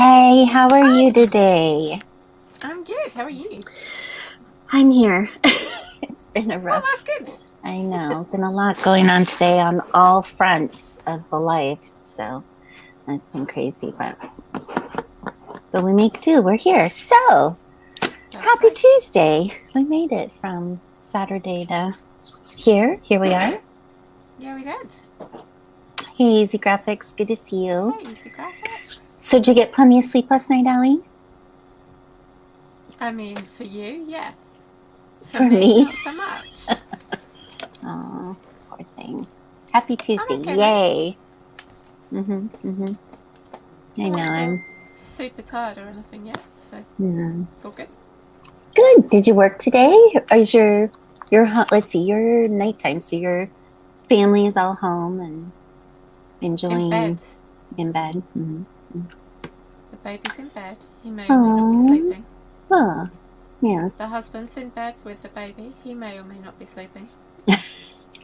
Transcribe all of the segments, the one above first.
Hey, how are Hi, you today? I'm good. How are you? I'm here. It's been a Oh, rough, that's good. I know, been a lot going on today on all fronts of the life. So it's been crazy, but we make do. We're here. So That's happy right. Tuesday. We made it from Saturday to here. Here we are. Yeah, we did. Hey, Easy Graphics. Good to see you. Hey, easy graphics. So did you get plenty of sleep last night, Allie? I mean, for you, yes. For For me, me. not so much. Oh, poor thing. Happy I'm Tuesday. okay though. Yay. Mm-hmm. I I know. don't feel I'm super tired or anything yet, so yeah. it's all good. Good. Did you work today? Or is let's see, your nighttime, so your family is all home and In bed. enjoying in bed. Mm-hmm. The baby's in bed. He may or may not be Oh, sleeping. oh, yeah. The husband's in bed with the baby. He may or may not be sleeping.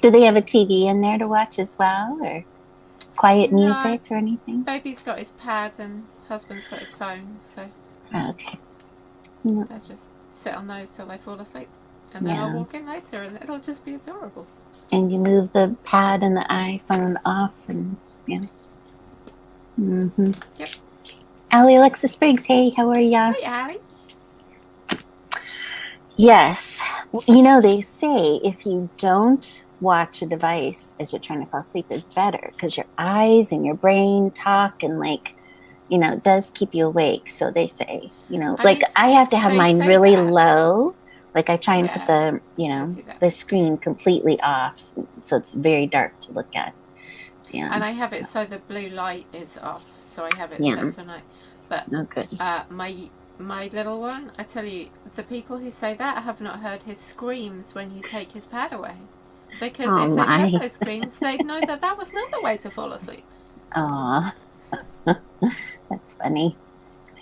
Do they have a TV in there to watch as well, or quiet No, music or anything? baby's got his pad and husband's got his phone, so Okay. Yeah. they'll just sit on those till they fall asleep. And then I'll Yeah. walk in later and it'll just be adorable. And you move the pad and the iPhone off, and yeah. Mm-hmm. Yep. Allie Alexis Briggs, hey, how are ya? Hey, Allie. Yes. You know, they say if you don't watch a device as you're trying to fall asleep is better because your eyes and your brain talk and it does keep you awake. So they say, I like mean, I have to have they mine say really that. low. Like I try and put Yeah, I do that. the screen completely off so it's very dark to look at. Yeah. And I have it so the blue light is off, so I have it Yeah. set for night. But No good. my little one, I tell you, the people who say that have not heard his screams when you take his pad away. Because Oh if they'd heard my. those screams, they'd know that that was not the way to fall asleep. Aw. That's funny.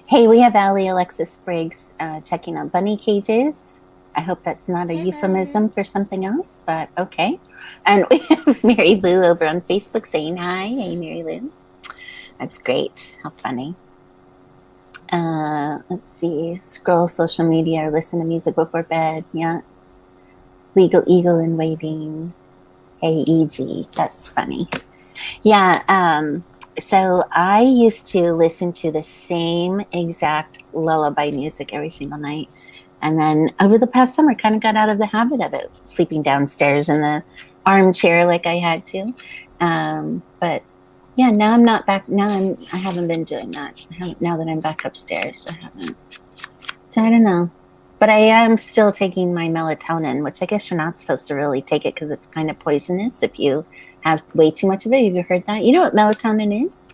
Hey, we have Allie Alexis Briggs checking out bunny cages. I hope that's not a Hey, Mary euphemism Lou. for something else, but okay. And we have Mary Lou over on Facebook saying hi. Hey, Mary Lou. That's great. How funny. Let's see. Scroll social media or listen to music before bed. Yeah. Legal Eagle in waiting. Hey, EG. That's funny. Yeah. So I used to listen to the same exact lullaby music every single night. And then over the past summer, kind of got out of the habit of it, sleeping downstairs in the armchair like I had to. But yeah, now I'm not back. I haven't been doing that. Now that I'm back upstairs, I haven't. So I don't know. But I am still taking my melatonin, which I guess you're not supposed to really take it because it's kind of poisonous if you have way too much of it. Have you heard that? You know what melatonin is?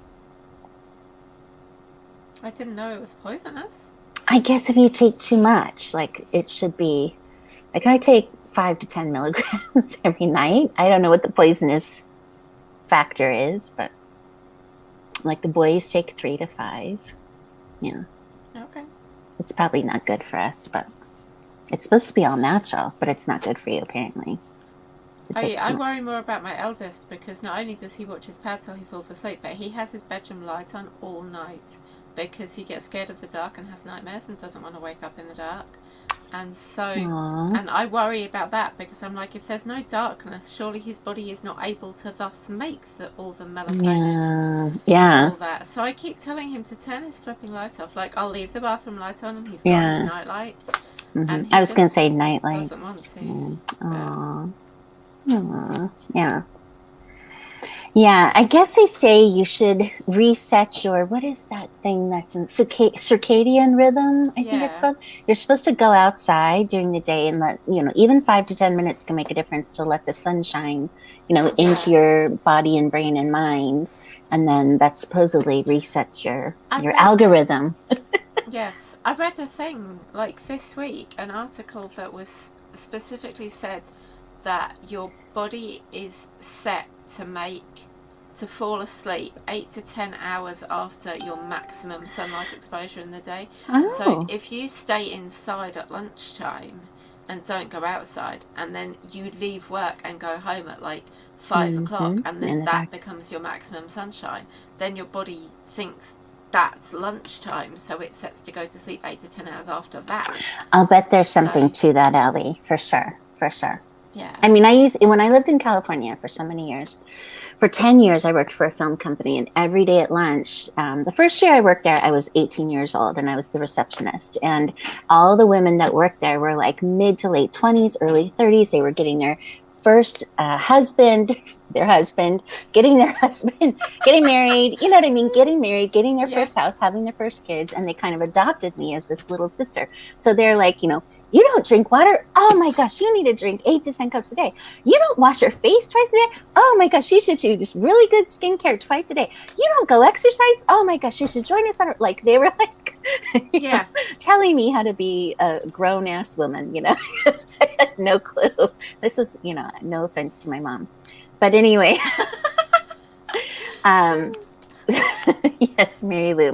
I didn't know it was poisonous. I guess if you take too much, like it should be, like I take 5 to 10 milligrams every night. I don't know what the poisonous factor is, but like the boys take 3 to 5. Yeah, Okay. it's probably not good for us, but it's supposed to be all natural, but it's not good for you apparently to take I too much. worry more about my eldest because not only does he watch his pad till he falls asleep, but he has his bedroom light on all night because he gets scared of the dark and has nightmares and doesn't want to wake up in the dark. And so, Aww. and I worry about that because I'm like, if there's no darkness, surely his body is not able to thus make all the melatonin Yeah, and yeah, all that. So I keep telling him to turn his flipping light off. Like, I'll leave the bathroom light on and he's got his yeah. night light Hmm. and I he was gonna just say night doesn't want lights. to. Yeah. But Aww. Aww. Yeah. Yeah, I guess they say you should reset your, what is that thing that's in circadian rhythm? I think it's yeah, called. You're supposed to go outside during the day and even 5 to 10 minutes can make a difference to let the sunshine, into yeah. your body and brain and mind. And then that supposedly resets your I your read algorithm. Yes, I read a thing like this week, an article that was specifically said that your body is set to fall asleep 8 to 10 hours after your maximum sunlight exposure in the day. So Oh. if you stay inside at lunchtime and don't go outside, and then you leave work and go home at like 5 o'clock, Mm-hmm. and In then the that dark. becomes your maximum sunshine, then your body thinks that's lunchtime, so it sets to go to sleep 8 to 10 hours after that. I'll bet there's something So- to that, Ellie, for sure. Yeah. I mean, when I lived in California for so many years, for 10 years, I worked for a film company, and every day at lunch, the first year I worked there, I was 18 years old, and I was the receptionist. And all the women that worked there were like mid to late 20s, early 30s. They were getting their first husband, getting their husband, getting married, you know what I mean? Getting married, getting their first house, having their first kids, and they kind of adopted me as this little sister. So they're like, you don't drink water. Oh my gosh, you need to drink 8 to 10 cups a day. You don't wash your face twice a day. Oh my gosh, you should do just really good skincare twice a day. You don't go exercise. Oh my gosh, you should join us on. Like they were like, telling me how to be a grown ass woman. Because I had no clue. This is, no offense to my mom, but anyway. Yes, Mary Lou,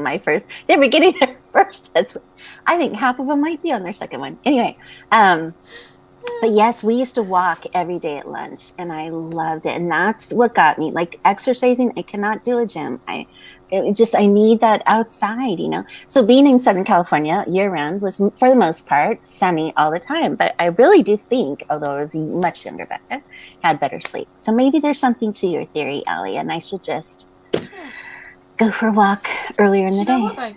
they were getting their first husband. I think half of them might be on their second one. Anyway, but yes, we used to walk every day at lunch, and I loved it. And that's what got me, like exercising. I cannot do a gym. I need that outside, So being in Southern California year round was, for the most part, sunny all the time. But I really do think, although I was much younger back then, had better sleep. So maybe there's something to your theory, Allie, and I should just go for a walk earlier in the day. What, though?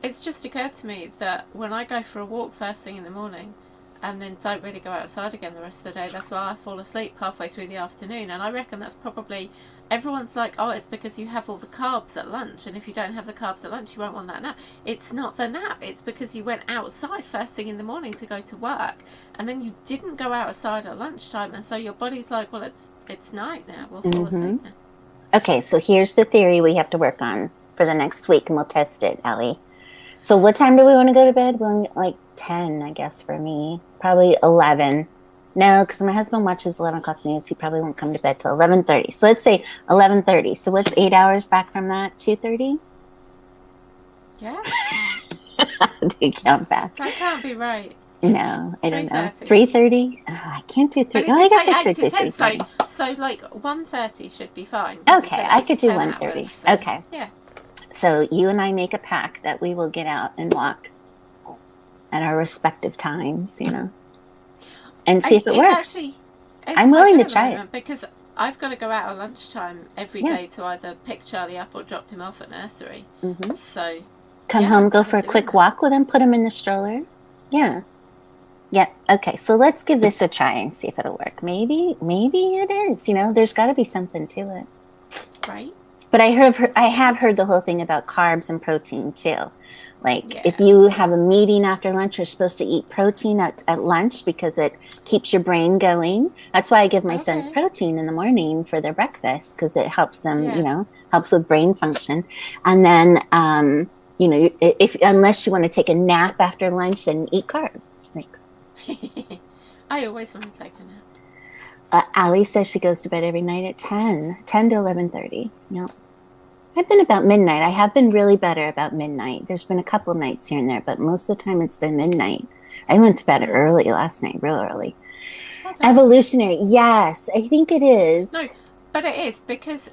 It's just occurred to me that when I go for a walk first thing in the morning and then don't really go outside again the rest of the day, that's why I fall asleep halfway through the afternoon. And I reckon that's probably, everyone's like, oh, it's because you have all the carbs at lunch, and if you don't have the carbs at lunch, you won't want that nap. It's not the nap. It's because you went outside first thing in the morning to go to work, and then you didn't go outside at lunchtime, and so your body's like, well, it's night now. We'll fall asleep now. Okay, so here's the theory we have to work on for the next week, and we'll test it, Ellie. So what time do we want to go to bed? Well, like 10, I guess, for me. Probably 11. No, because my husband watches 11 o'clock news. He probably won't come to bed till 11:30. So let's say 11:30. So what's 8 hours back from that? 2:30? Yeah. Do you count back? That can't be right. No, I don't know. 3:30. 3:30? Oh, I can't do 3. I guess I could could do 10, 3:30. so like 1:30 should be fine. Okay, I could do 1:30. So, okay. Yeah. So you and I make a pact that we will get out and walk at our respective times, and see if it works. I'm willing to try it. Because I've got to go out at lunchtime every day to either pick Charlie up or drop him off at nursery. Mm-hmm. So come home, go for a quick walk with him, put him in the stroller. Yeah. Okay. So let's give this a try and see if it'll work. Maybe it is. There's got to be something to it. Right. But I have heard the whole thing about carbs and protein too. Like if you have a meeting after lunch, you're supposed to eat protein at lunch because it keeps your brain going. That's why I give my sons protein in the morning for their breakfast, because it helps them, helps with brain function. And then, unless you want to take a nap after lunch, then eat carbs. Thanks. I always want to take a nap. Allie says she goes to bed every night at 10 to 11:30. I've been about midnight. I have been really better about midnight. There's been a couple nights here and there, but most of the time it's been midnight. I went to bed early last night, real early. Evolutionary. Yes, I think it is. No, but it is because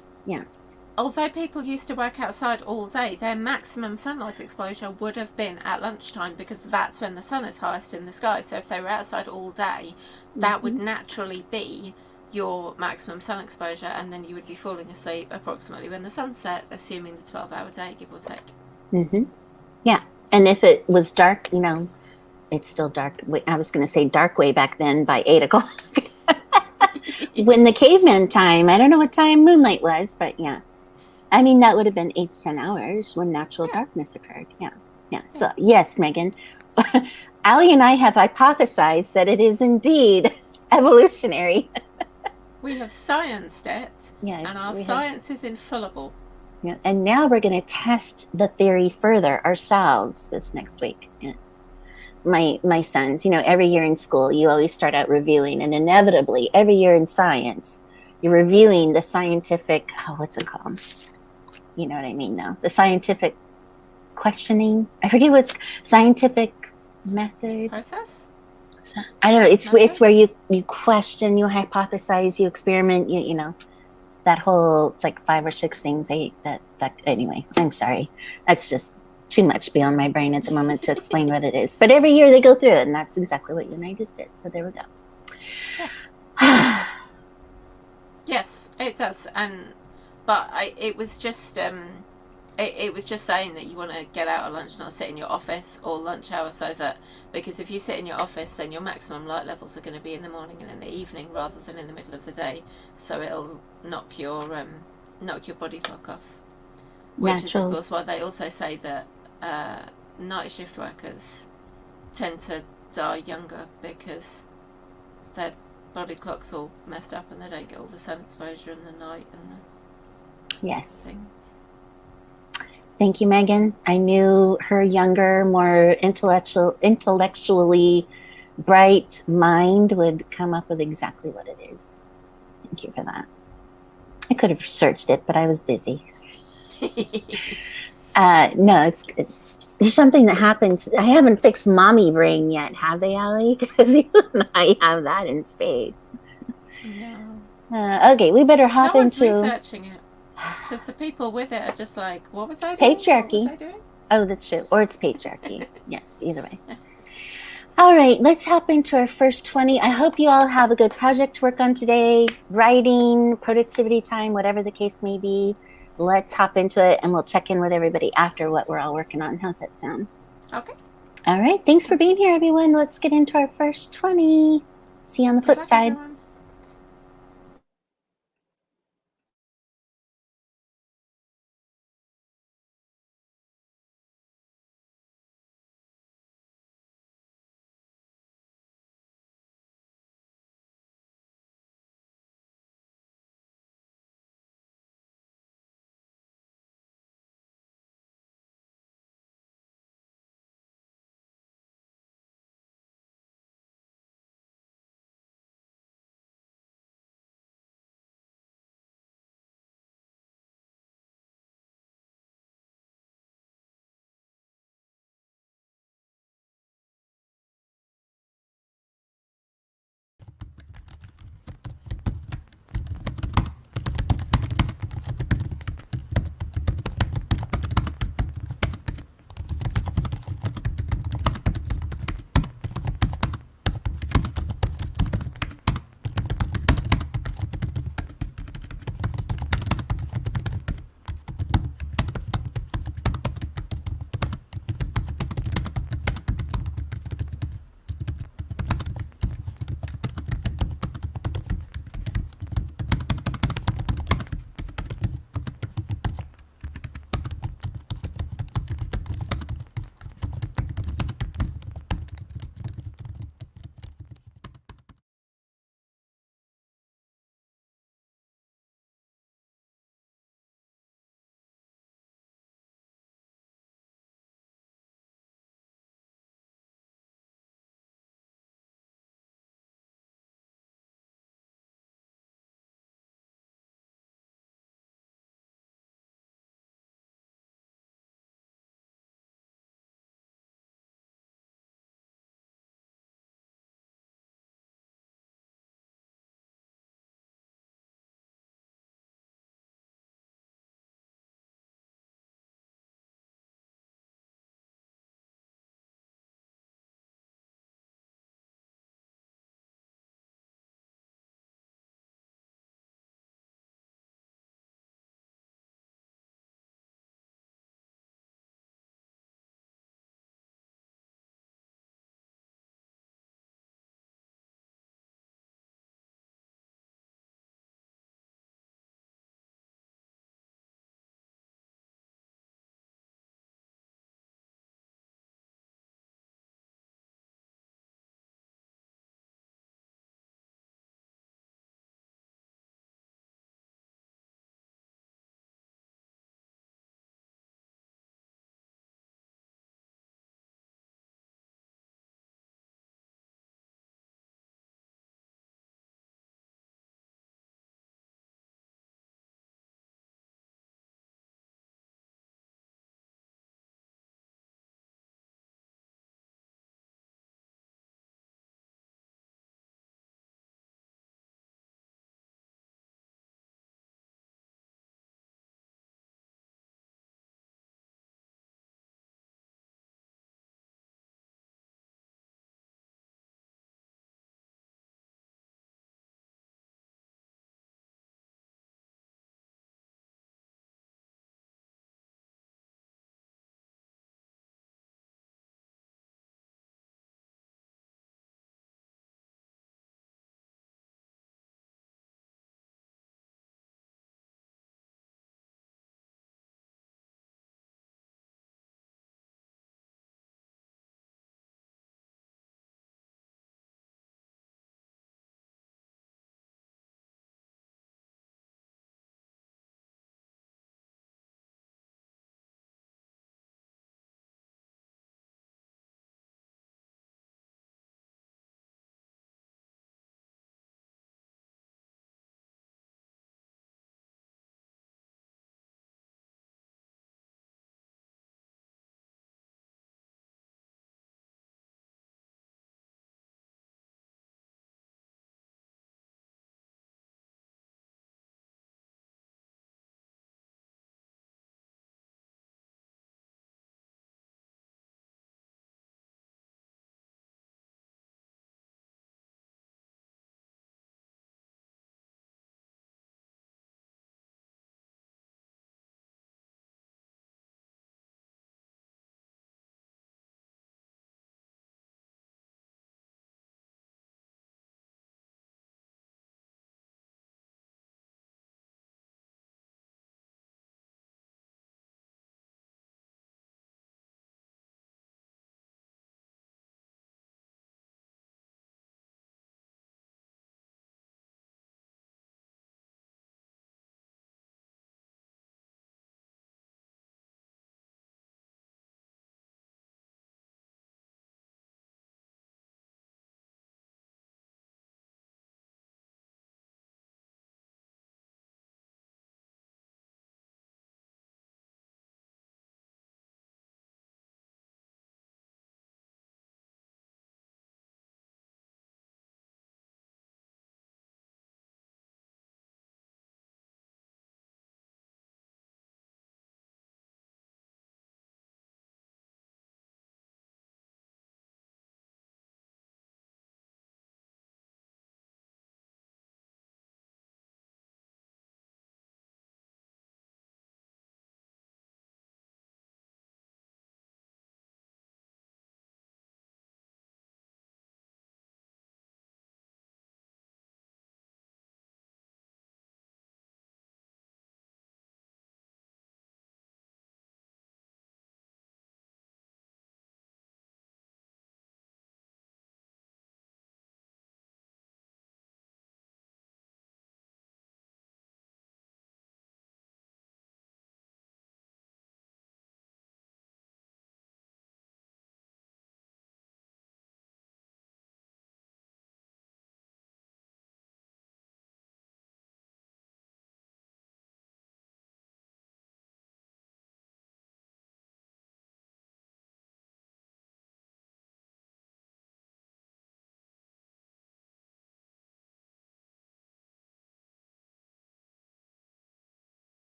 although people used to work outside all day, their maximum sunlight exposure would have been at lunchtime, because that's when the sun is highest in the sky. So if they were outside all day, that would naturally be your maximum sun exposure, and then you would be falling asleep approximately when the sun set, assuming the 12-hour day, give or take. Mm-hmm. Yeah, and if it was dark, it's still dark. I was going to say dark way back then by 8 o'clock. When the caveman time, I don't know what time moonlight was, but yeah. I mean, that would have been 8 to 10 hours when natural darkness occurred. Yeah. So, yes, Megan. Allie and I have hypothesized that it is indeed evolutionary. We have scienced it, and our science is infallible. Yeah, and now we're going to test the theory further ourselves this next week. Yes. My sons, every year in school, you always start out reviewing, and inevitably, every year in science, you're reviewing the scientific, what's it called? You know what I mean, though. The scientific questioning. I forget what's scientific method. Process? I don't know. It's where you question, you hypothesize, you experiment, that whole, it's like 5 or 6 things that anyway, I'm sorry. That's just too much beyond my brain at the moment to explain what it is. But every year they go through it, and that's exactly what you and I just did. So there we go. Yeah. Yes, it does. It was just it was just saying that you want to get out at lunch, not sit in your office or lunch hour, so that, because if you sit in your office, then your maximum light levels are going to be in the morning and in the evening rather than in the middle of the day. So it'll knock your body clock off. Which is of course why they also say that night shift workers tend to die younger, because their body clock's all messed up and they don't get all the sun exposure in the night and the things. Thank you, Megan. I knew her younger, more intellectually bright mind would come up with exactly what it is. Thank you for that. I could have searched it, but I was busy. No, there's something that happens. I haven't fixed mommy brain yet, have they, Allie? Because you and I have that in spades. No. Okay, we better hop no one's into researching it, because the people with it are just like, what was I doing? Patriarchy. What was I doing? Oh, that's true. Or it's patriarchy. Yes, either way. All right, let's hop into our first 20. I hope you all have a good project to work on today, writing, productivity time, whatever the case may be. Let's hop into it, and we'll check in with everybody after what we're all working on. How's that sound? Okay. All right. Thanks for being here, everyone. Let's get into our first 20. See you on the flip side. Everyone.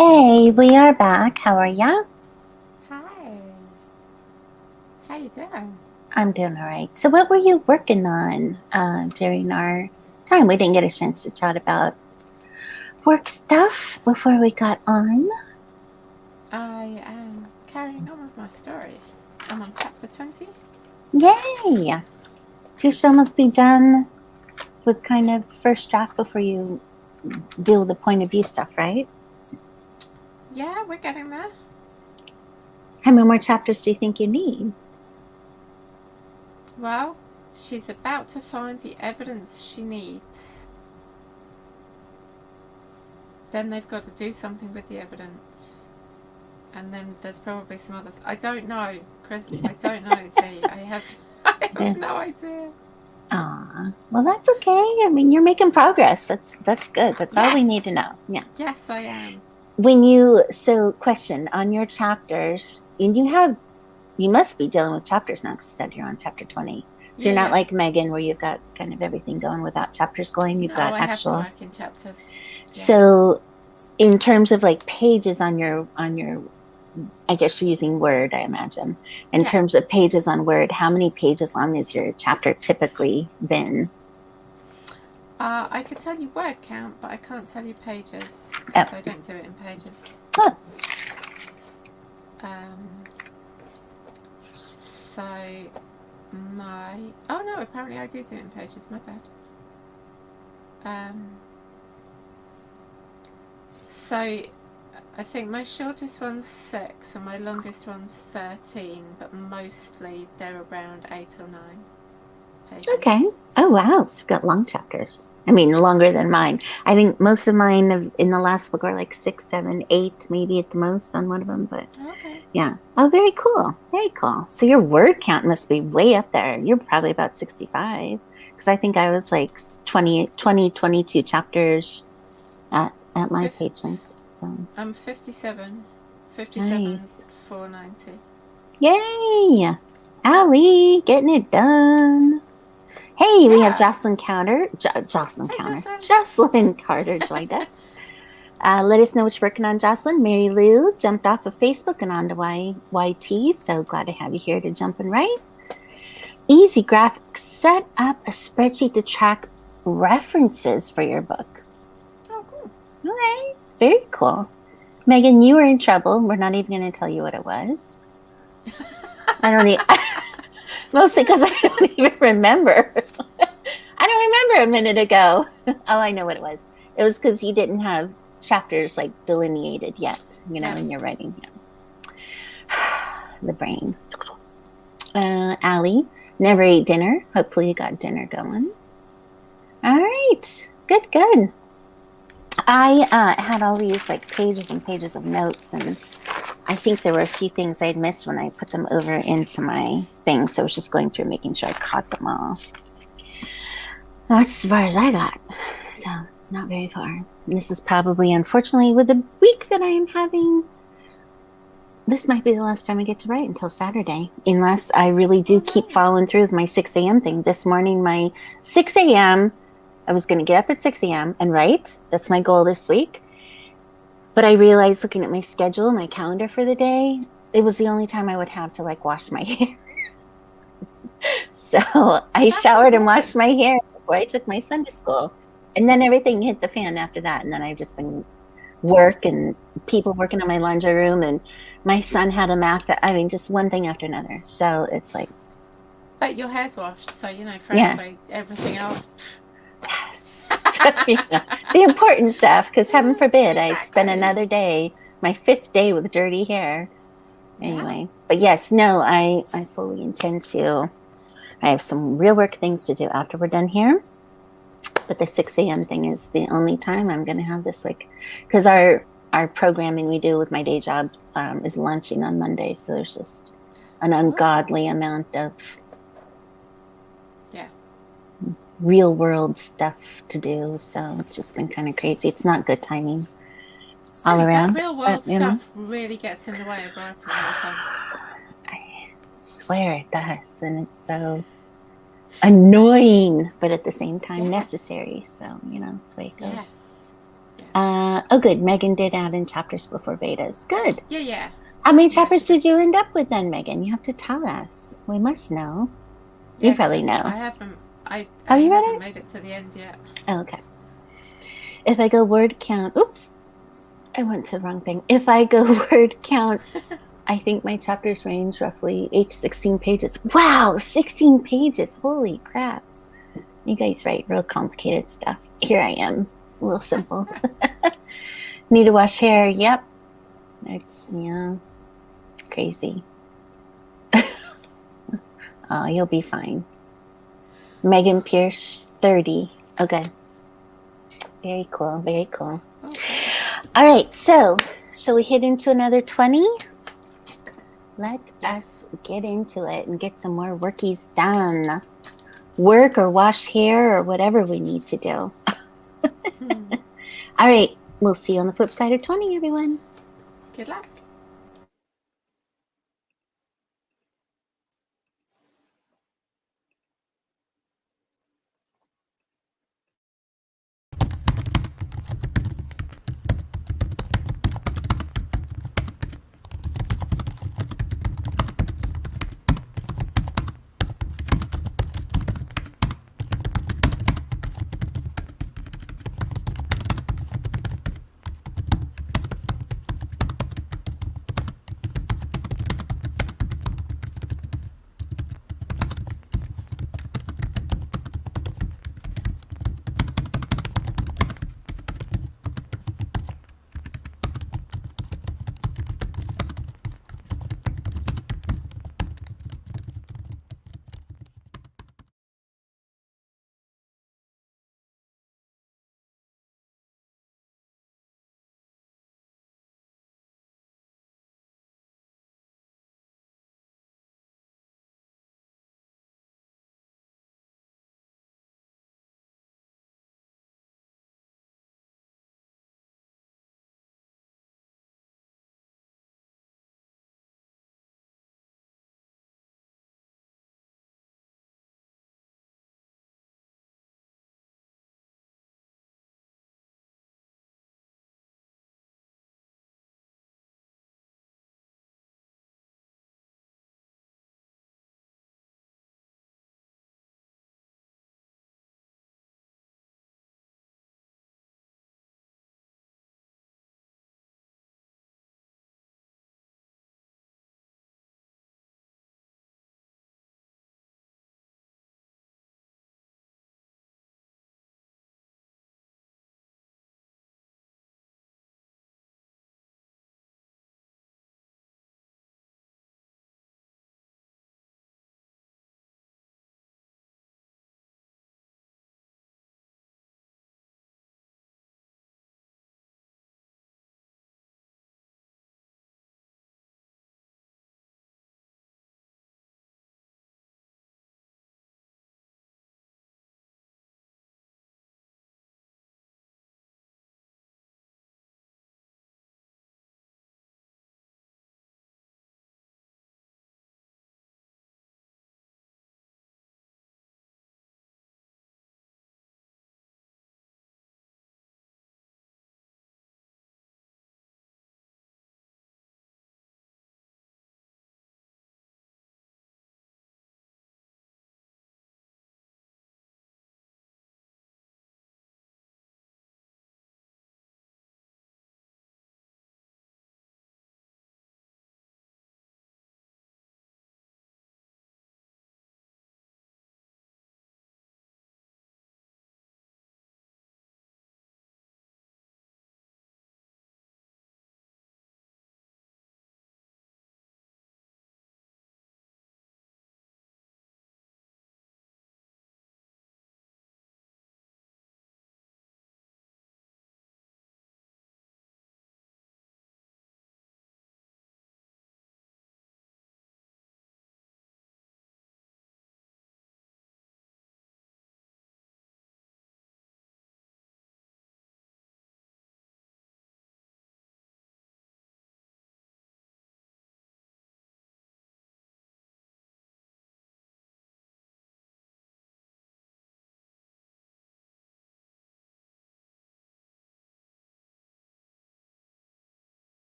Hey, we are back. How are ya? Hi. How you doing? I'm doing all right. So, what were you working on during our time? We didn't get a chance to chat about work stuff before we got on. I am carrying on with my story. I'm on chapter 20. Yay! So you should almost be done with kind of first draft before you deal with the point of view stuff, right? Yeah, we're getting there. How many more chapters do you think you need? Well, she's about to find the evidence she needs. Then they've got to do something with the evidence. And then there's probably some others. I don't know, Chris. I don't know, Z. I have no idea. Ah, well, that's okay. I mean, you're making progress. That's good. That's all we need to know. Yeah. Yes, I am. Question on your chapters, and you must be dealing with chapters now because you said you're on chapter 20. So you're not like Megan where you've got kind of everything going without chapters going. You've got I actual. have to work in chapters. Yeah. So in terms of like pages on your, I guess you're using Word, I imagine. In terms of pages on Word, how many pages long has your chapter typically been? I could tell you word count, but I can't tell you pages because I don't do it in pages. Huh. So oh no, apparently I do it in pages. My bad. So I think my shortest one's 6 and my longest one's 13, but mostly they're around 8 or 9 pages. Okay. Oh wow, so you've got long chapters. I mean, longer than mine. I think most of mine in the last book are like 6, 7, 8, maybe at the most on one of them. But yeah. Oh, very cool. Very cool. So your word count must be way up there. You're probably about 65. Because I think I was like 22 chapters at my page length. So. I'm 57. Nice. 490. Yay! Allie, getting it done. Hey, we have Jocelyn Carter. Jocelyn Carter joined us. Let us know what you're working on, Jocelyn. Mary Lou jumped off of Facebook and onto YT. So glad to have you here to jump and write. Easy Graphics set up a spreadsheet to track references for your book. Oh, cool. All right. Very cool. Megan, you were in trouble. We're not even going to tell you what it was. I don't need... Mostly because I don't even remember. I don't remember a minute ago. Oh, I know what it was. It was because you didn't have chapters like delineated yet, in your writing. The brain. Allie, never ate dinner. Hopefully you got dinner going. All right. Good. I had all these like pages and pages of notes, and I think there were a few things I'd missed when I put them over into my thing. So I was just going through making sure I caught them all. That's as far as I got. So not very far. And this is probably, unfortunately, with the week that I am having, this might be the last time I get to write until Saturday. Unless I really do keep following through with my 6 a.m. thing. This morning, my 6 a.m., I was going to get up at 6 a.m. and write. That's my goal this week. But I realized looking at my schedule, my calendar for the day, it was the only time I would have to like wash my hair. So I showered and washed my hair before I took my son to school. And then everything hit the fan after that. And then I've just been work and people working on my laundry room. And my son had a math, just one thing after another. So it's like. But your hair's washed, so, frankly, everything else. Yes. So, the important stuff, because heaven forbid I spend another day, my 5th day with dirty hair. Anyway, but yes, no, I fully intend to. I have some real work things to do after we're done here. But the 6 a.m. thing is the only time I'm going to have this because our programming we do with my day job is launching on Monday. So there's just an ungodly amount of real world stuff to do. So it's just been kind of crazy. It's not good timing all around. That real world stuff really gets in the way of writing all the time. I swear it does. And it's so annoying, but at the same time necessary. So, it's the way it goes. Yes. Oh, good. Megan did add in chapters before betas. Good. Yeah. How many Yeah, chapters she did you end up with then, Megan? You have to tell us. We must know. Yeah, You probably 'cause know. I haven't. Have I you read haven't it? made it to the end yet. Oh, okay. If I go word count, oops, I went to the wrong thing. If I go word count, I think my chapters range roughly 8 to 16 pages. Wow, 16 pages. Holy crap. You guys write real complicated stuff. Here I am, a little simple. Need to wash hair. Yep. It's, crazy. Oh, you'll be fine. Megan Pierce, 30. Okay. Very cool. Very cool. Okay. All right. So, shall we hit into another 20? Let us get into it and get some more workies done. Work or wash hair or whatever we need to do. All right. We'll see you on the flip side of 20, everyone. Good luck.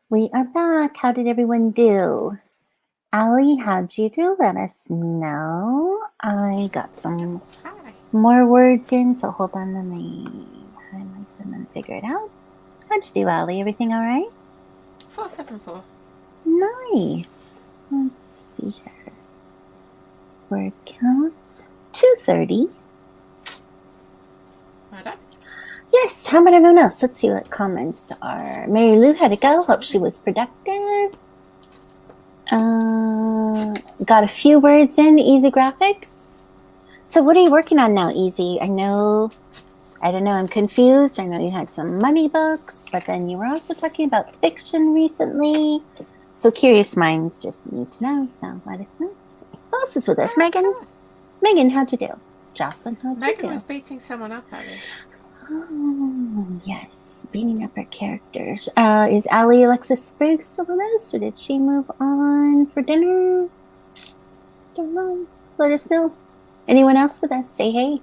We are back. How did everyone do? Allie, how'd you do? Let us know. I got some Hi. more words in, so hold on, let me highlight them and figure it out. How'd you do, Allie? Everything all right? 474. Nice. Let's see here. Word count 230. Well done. Yes, how about everyone else? Let's see what comments are. Mary Lou, how'd it go? Hope she was productive. Got a few words in, Easy Graphics. So what are you working on now, Easy? I don't know, I'm confused. I know you had some money books, but then you were also talking about fiction recently. So curious minds just need to know, so let us know. Who else is with us? Megan? Megan, how'd you do? Jocelyn, how'd you do? Megan was beating someone up, Abby. Oh, yes, beating up her characters. Is Allie Alexis Spriggs still with us, or did she move on for dinner? Don't know. Let us know. Anyone else with us? Say hey.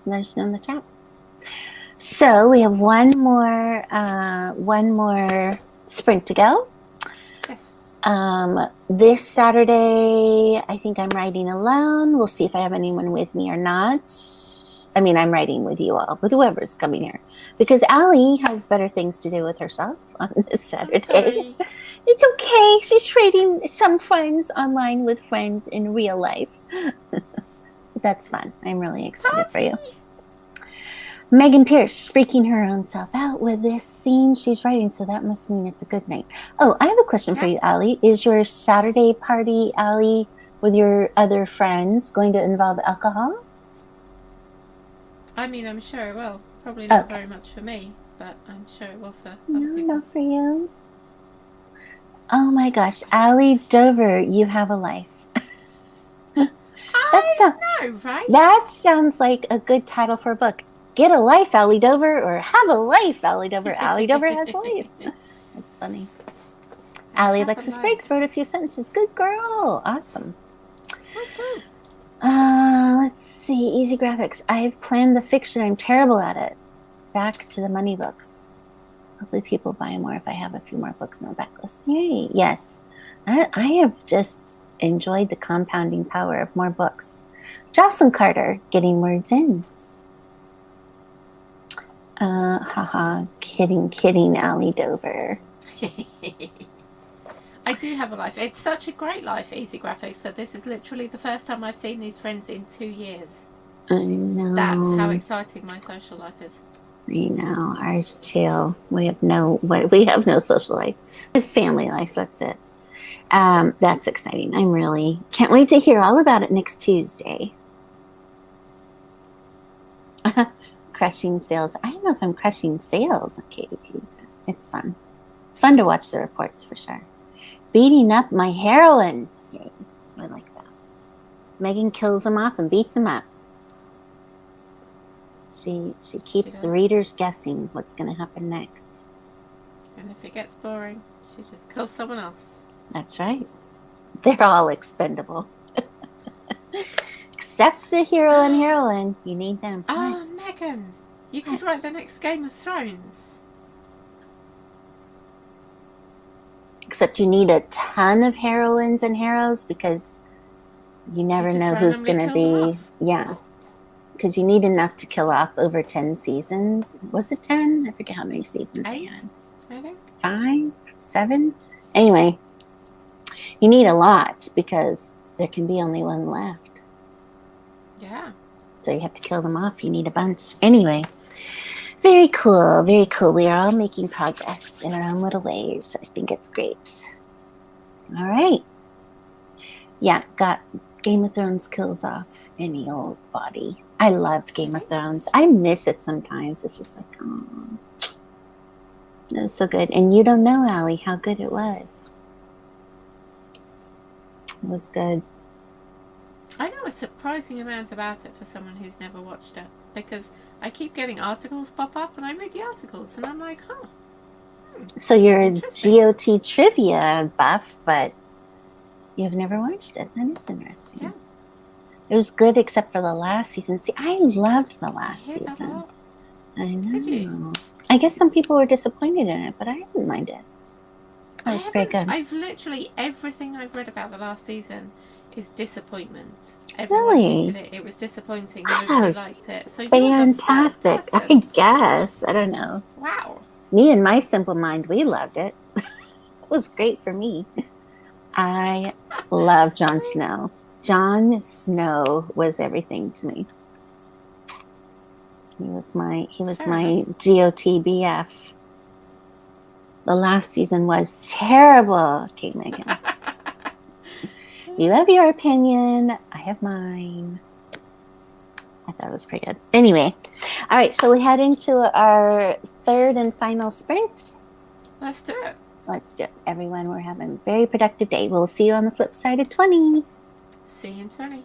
Let us know in the chat. So we have one more sprint to go. Yes. This Saturday, I think I'm riding alone. We'll see if I have anyone with me or not. I mean, I'm riding with you all, with whoever's coming here, because Allie has better things to do with herself on this Saturday. It's okay. She's trading some friends online with friends in real life. That's fun. I'm really excited for you. Megan Pierce freaking her own self out with this scene she's writing, so that must mean it's a good night. Oh, I have a question for you, Allie. Is your Saturday party, Allie, with your other friends going to involve alcohol? I mean, I'm sure it will. Probably not very much for me, but I'm sure it will for other people. Not for you. Oh my gosh, Allie Dover, you have a life. I know, right? That sounds like a good title for a book. Get a life, Allie Dover, or have a life, Allie Dover. Allie Dover has a life. That's funny. Allie Alexis Briggs wrote a few sentences. Good girl. Awesome. Let's see. Easy Graphics. I've planned the fiction. I'm terrible at it. Back to the money books. Hopefully people buy more if I have a few more books in the backlist. Yay. Yes. I have just enjoyed the compounding power of more books. Jocelyn Carter getting words in. Kidding, Allie Dover. I do have a life. It's such a great life, Easy Graphics, that this is literally the first time I've seen these friends in 2 years. I know. That's how exciting my social life is. I know, ours too. We have no social life. Family life, that's it. That's exciting. I'm really can't wait to hear all about it next Tuesday. Crushing sales. I don't know if I'm crushing sales on KDP. It's fun. It's fun to watch the reports for sure. Beating up my heroine. Yay. I like that. Megan kills him off and beats him up. She keeps the readers guessing what's going to happen next. And if it gets boring, she just kills someone else. That's right. They're all expendable. Except the hero and heroine. You need them. Oh, Megan, you could write the next Game of Thrones. Except you need a ton of heroines and heroes because you never know who's going to be. Yeah. Because you need enough to kill off over 10 seasons. Was it 10? I forget how many seasons 8, they had. I think. 5? 7? Anyway, you need a lot because there can be only one left. Yeah. So you have to kill them off. You need a bunch. Anyway, very cool. Very cool. We are all making progress in our own little ways. I think it's great. All right. Yeah, got Game of Thrones kills off any old body. I loved Game of Thrones. I miss it sometimes. It's just like, oh, it was so good. And you don't know, Allie, how good it was. It was good. I know a surprising amount about it for someone who's never watched it, because I keep getting articles pop up and I read the articles and I'm like, huh. So you're a GOT trivia buff, but you've never watched it. That is interesting. Yeah. It was good except for the last season. See, I loved the last season. I know. Did you? I guess some people were disappointed in it, but I didn't mind it. That was pretty good. I've literally everything I've read about the last season is disappointment. Everyone Really? hated it. It was disappointing. I thought it Nobody was liked it. So you're the fantastic. first I person. guess. I don't know. Wow. Me and my simple mind, we loved it. It was great for me. I love Jon Snow. Jon Snow was everything to me. He was my GOT BF. The last season was terrible, Kate Megan. You have your opinion. I have mine. I thought it was pretty good. Anyway, all right, so we head into our third and final sprint. Let's do it. Let's do it. Everyone, we're having a very productive day. We'll see you on the flip side of 20. See you in 20.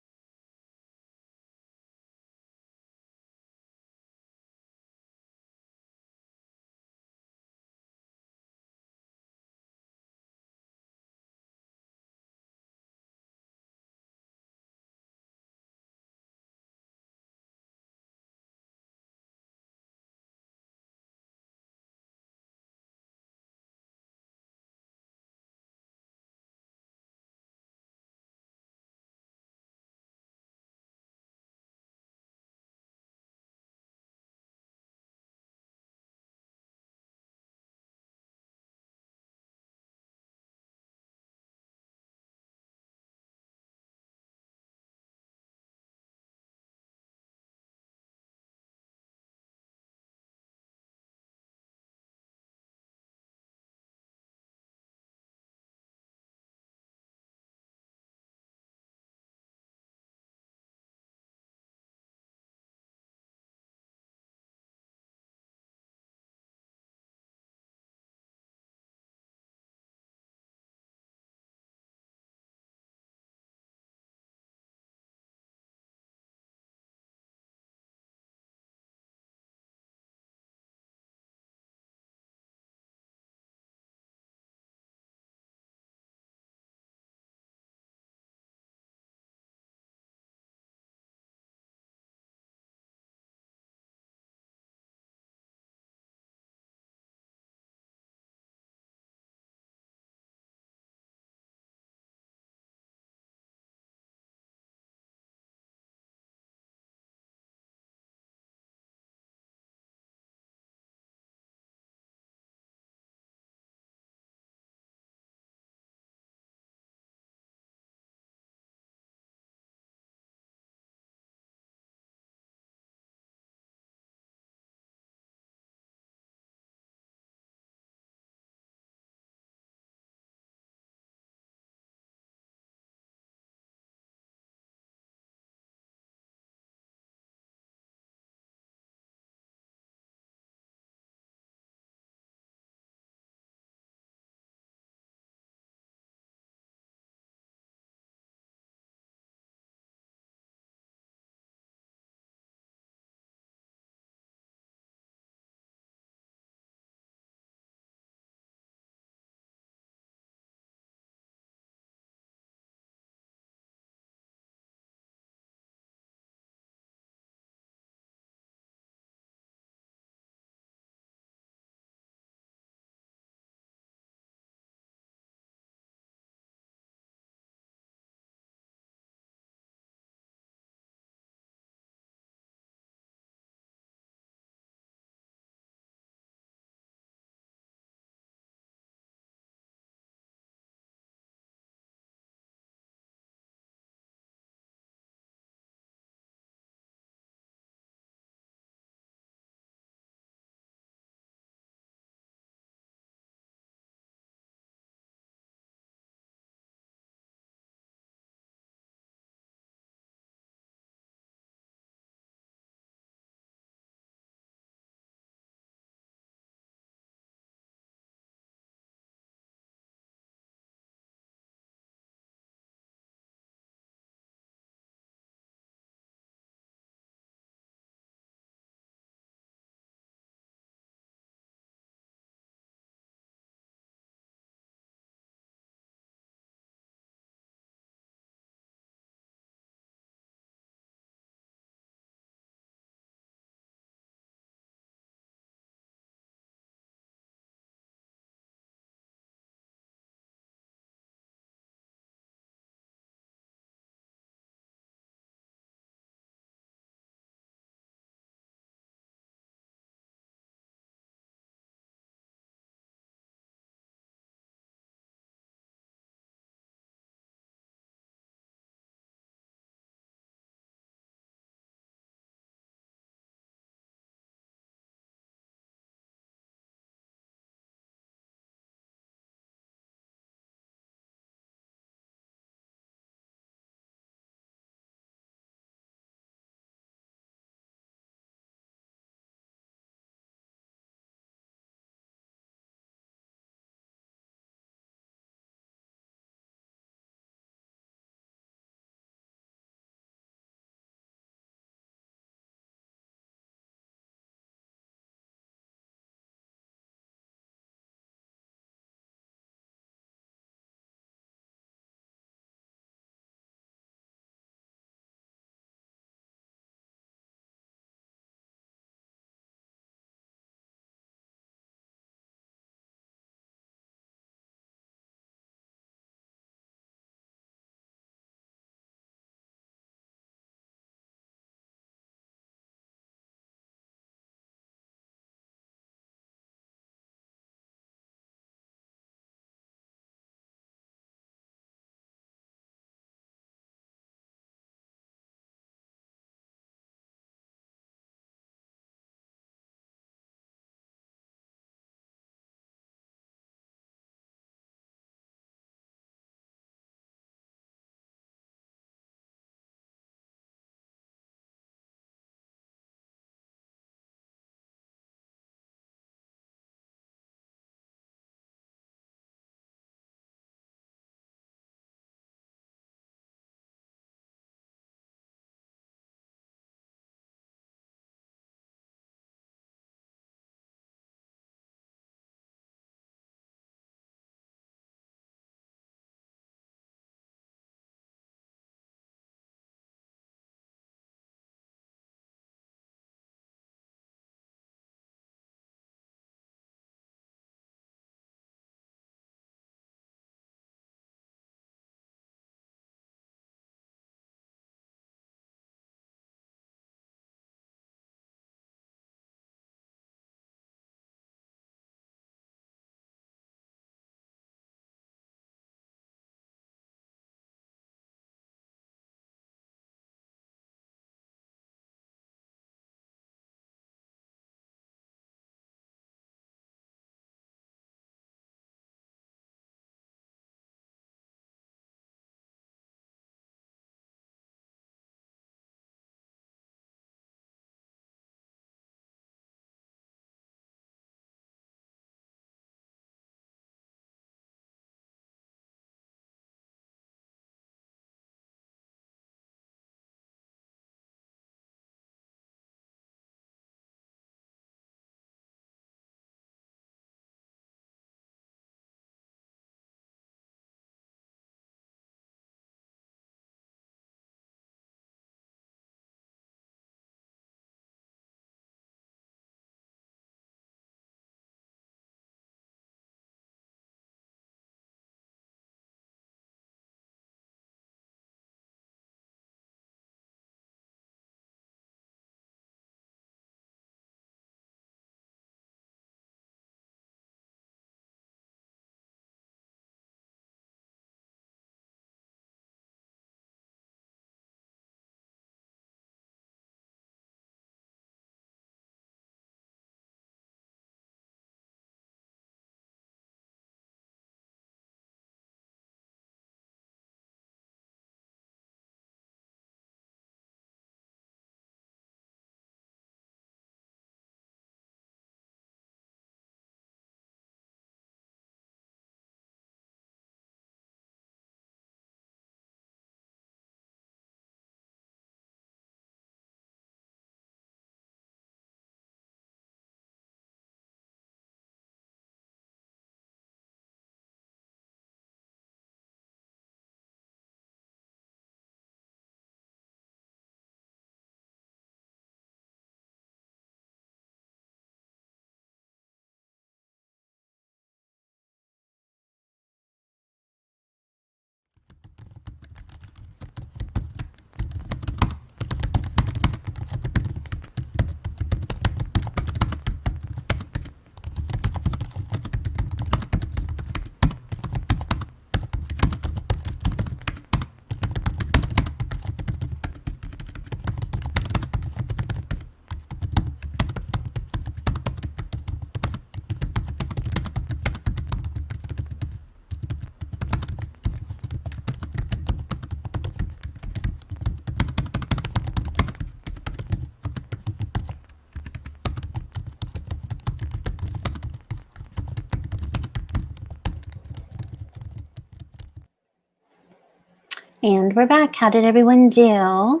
And we're back. How did everyone do?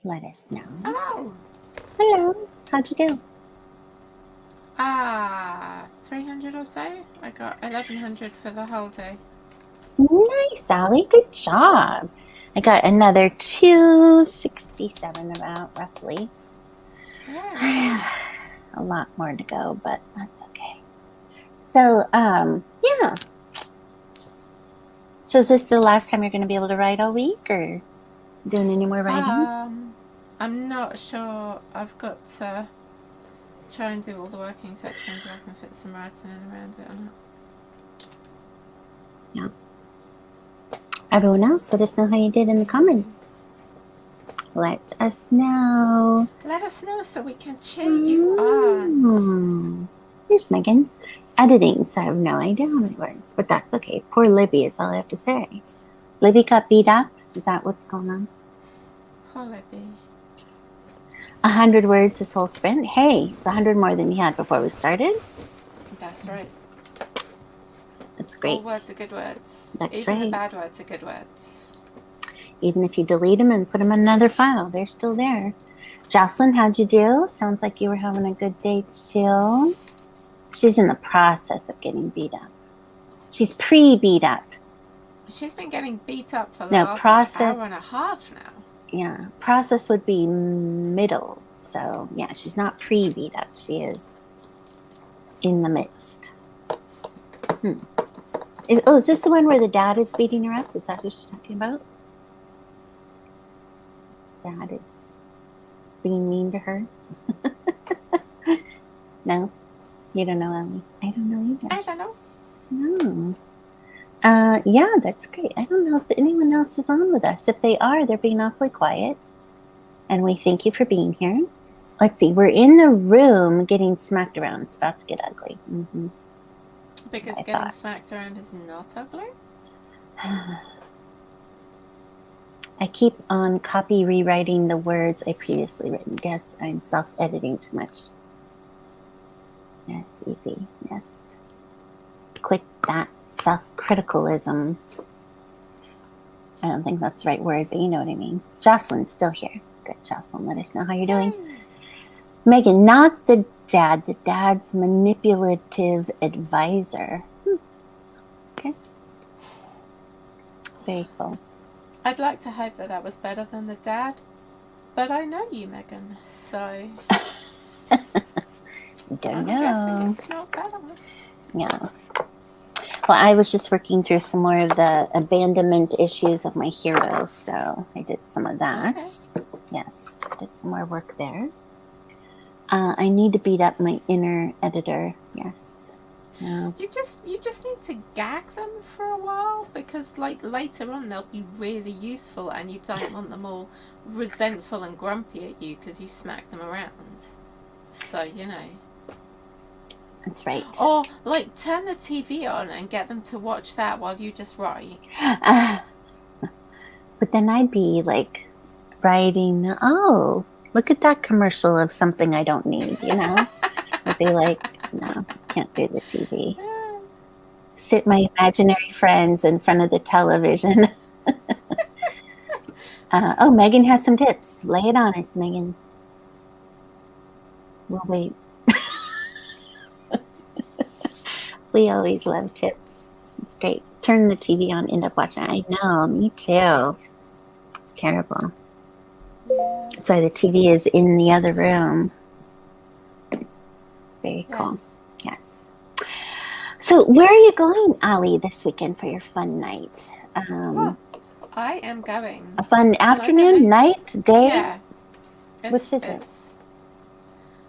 Let us know. Hello. Hello. How'd you do? 300 or so. I got 1100 for the whole day. Nice, Sally. Good job. I got another 267 about, roughly. Yeah. A lot more to go, but that's okay. So, yeah. So is this the last time you're going to be able to write all week, or doing any more writing? I'm not sure. I've got to try and do all the working, so it depends if I can fit some writing in around it or not. Yeah. Everyone else, let us know how you did in the comments. Let us know. Let us know so we can cheer you on. Here's Megan. Editing, so I have no idea how many words, but that's okay. Poor Libby is all I have to say. Libby got beat up? Is that what's going on? Poor Libby. 100 words this whole sprint? Hey, it's 100 more than you had before we started. That's right. That's great. All words are good words. That's Even right. the bad words are good words. Even if you delete them and put them in another file, they're still there. Jocelyn, how'd you do? Sounds like you were having a good day too. She's in the process of getting beat up. She's pre-beat up. She's been getting beat up for the last hour and a half now. Yeah, process would be middle. So yeah, she's not pre-beat up. She is in the midst. Is this the one where the dad is beating her up? Is that what she's talking about? Dad is being mean to her? No? You don't know, Ellie? I don't know either. I don't know. No. Yeah, that's great. I don't know if anyone else is on with us. If they are, they're being awfully quiet. And we thank you for being here. Let's see. We're in the room getting smacked around. It's about to get ugly. Because getting smacked around is not ugly? I keep on copy rewriting the words I previously written. Yes, I'm self-editing too much. Yes, easy. Yes. Quit that self-criticalism. I don't think that's the right word, but you know what I mean. Jocelyn's still here. Good, Jocelyn. Let us know how you're doing. Megan, not the dad. The dad's manipulative advisor. Okay. Very cool. I'd like to hope that was better than the dad, but I know you, Megan, so... Don't know. I'm guessing it's not better. Yeah. Well, I was just working through some more of the abandonment issues of my hero, so I did some of that. Okay. Yes, I did some more work there. I need to beat up my inner editor. Yes. You just need to gag them for a while, because like later on they'll be really useful, and you don't want them all resentful and grumpy at you because you smack them around. So you know. That's right. Or like turn the TV on and get them to watch that while you just write. But then I'd be like writing, oh, look at that commercial of something I don't need, you know? I'd be like, no, can't do the TV. Sit my imaginary friends in front of the television. Oh, Megan has some tips. Lay it on us, Megan. We'll wait. We always love tips. It's great. Turn the TV on, end up watching. I know, me too. It's terrible. That's why the TV is in the other room. Very cool. Yes. So where are you going, Ali, this weekend for your fun night? I am going. A fun afternoon, night, day? Yeah. Which is it?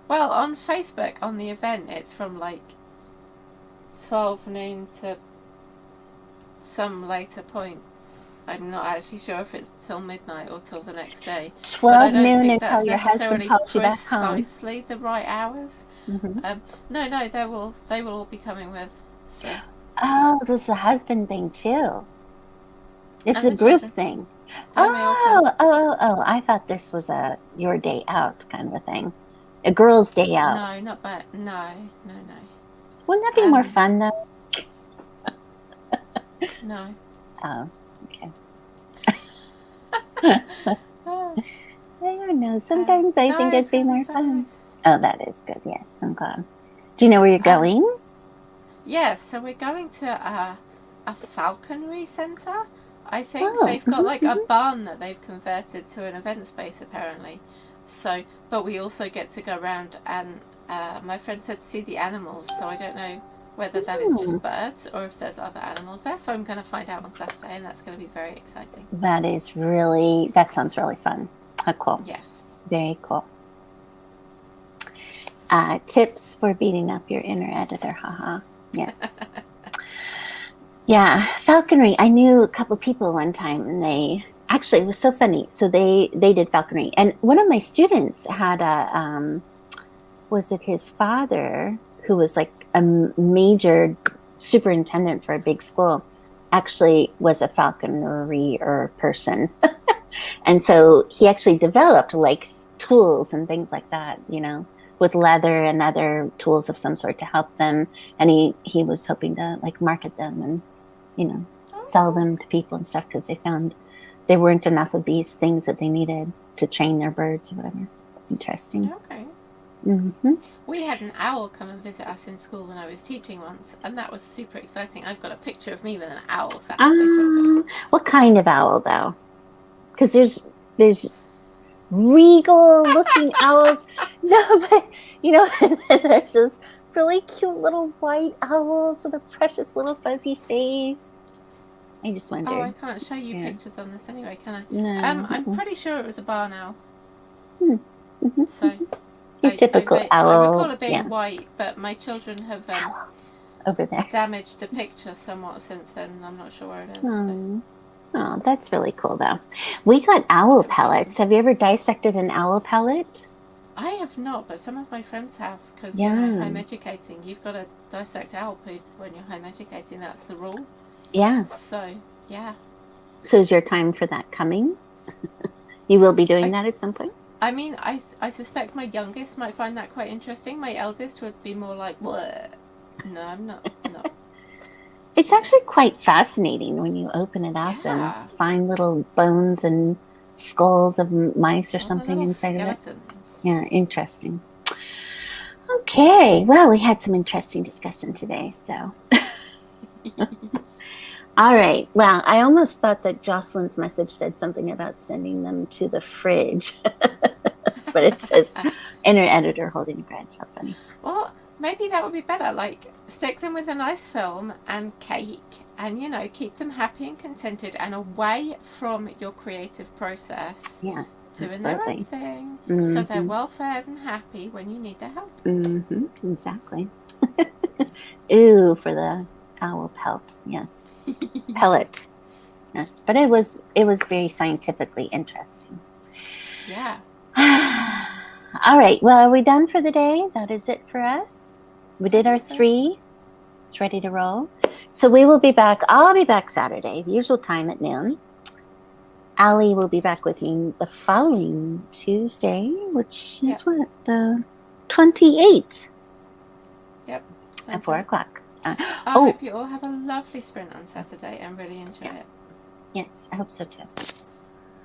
Well, on Facebook, on the event, it's from like 12 noon to some later point. I'm not actually sure if it's till midnight or till the next day. 12 noon until your husband calls you back home. Precisely the right hours. Mm-hmm. No, they will all be coming with. So. Oh, this is a husband thing too. It's a group thing. Oh! I thought this was a your day out kind of a thing, a girl's day out. No, not bad. No. Wouldn't that be more fun though? No. Oh, okay. Oh, I don't know. Sometimes I no, think it's it'd be gonna be more so fun. nice. Oh, that is good. Yes, I'm glad. Do you know where you're going? Yeah, so we're going to a falconry centre. I think Oh, they've got like a mhm. barn that they've converted to an event space apparently. So, but we also get to go around and my friend said see the animals. So I don't know whether that is Hmm. just birds or if there's other animals there. So I'm going to find out on Saturday, and that's going to be very exciting. That sounds really fun. How cool. Yes. Very cool. Tips for beating up your inner editor. Haha. Yes. Yeah. Falconry. I knew a couple of people one time and it was so funny. So they did falconry. And one of my students had was it his father who was like a major superintendent for a big school actually was a falconry person. And so he actually developed like tools and things like that, with leather and other tools of some sort to help them. And he was hoping to like market them and, sell them to people and stuff because they found there weren't enough of these things that they needed to train their birds or whatever. It's interesting. Okay. Mm-hmm. We had an owl come and visit us in school when I was teaching once, and that was super exciting. I've got a picture of me with an owl sat on my shoulder. What kind of owl though? Because there's regal looking owls. No, but and there's those really cute little white owls with a precious little fuzzy face. I just wondered. Oh, I can't show you Yeah. pictures on this anyway, can I? No. I'm pretty sure it was a barn owl. Mm-hmm. So Your typical owl. I recall it being yeah. white, but my children have over there damaged the picture somewhat since then. I'm not sure where it is. So. Oh, that's really cool though. We got owl pellets. Awesome. Have you ever dissected an owl pellet? I have not, but some of my friends have, because home educating, you've got to dissect owl poop when you're home educating. That's the rule. Yeah. So, yeah. So is your time for that coming? You will be doing that at some point? I mean, I suspect my youngest might find that quite interesting. My eldest would be more like, what? No, I'm not. No. It's actually quite fascinating when you open it up and find little bones and skulls of mice or something inside skeletons. of it. Yeah, interesting. Okay, well, we had some interesting discussion today, so. All right, well, I almost thought that Jocelyn's message said something about sending them to the fridge, but it says inner editor holding a grudge. How funny. Well, maybe that would be better. Like, stick them with a nice film and cake and, keep them happy and contented and away from your creative process. Yes, doing absolutely. their own thing. Mm-hmm. So they're well fed and happy when you need their help. Mm-hmm. Exactly. Ooh, for the owl pelt. Yes. Pellet. Yes. But it was very scientifically interesting. Yeah. All right. Well, are we done for the day? That is it for us. We did our 3. It's ready to roll. So we will be back. I'll be back Saturday, the usual time at noon. Allie will be back with you the following Tuesday, which is what? The 28th. Yep. At 4 o'clock. I hope you all have a lovely sprint on Saturday and really enjoy it. Yes, I hope so too.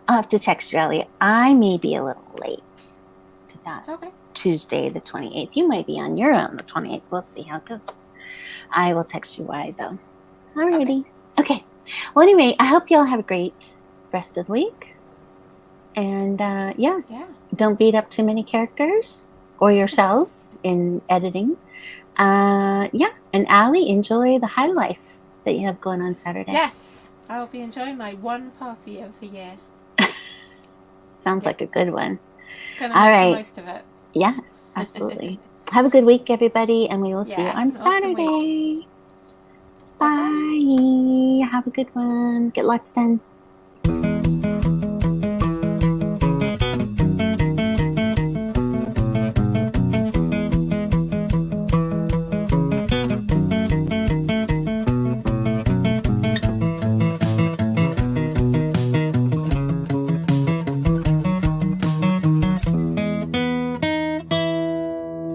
I'll have to text you, Elliot. I may be a little late to that. Okay. Tuesday, the 28th. You might be on your own the 28th. We'll see how it goes. I will text you why, though. Alrighty. Okay. Well, anyway, I hope you all have a great rest of the week. And yeah, don't beat up too many characters or yourselves in editing. Yeah, and Allie, enjoy the high life that you have going on Saturday. Yes, I will be enjoying my one party of the year. Sounds like a good one. Gonna make the most of it. Yes, absolutely. Have a good week, everybody, and we will see you on Saturday. Bye. Have a good one. Get lots done.